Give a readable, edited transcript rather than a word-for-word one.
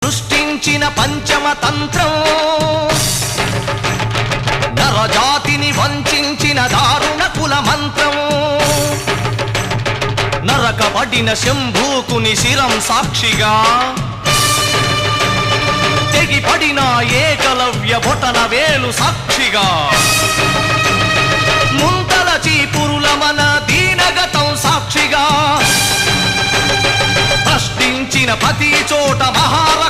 సృష్టించిన పంచమ తంత్రం, నరజాతిని వంచిన దారుణ కుల మంత్రం, నరకబడిన శంభూకుని శిరం సాక్షిగా, తెగిపడిన ఏకలవ్య బొటన వేలు సాక్షిగా, ముంతల చీపురుల మన దీనగతం సాక్షిగా, ప్రశ్నించిన ప్రతి చోట మహారా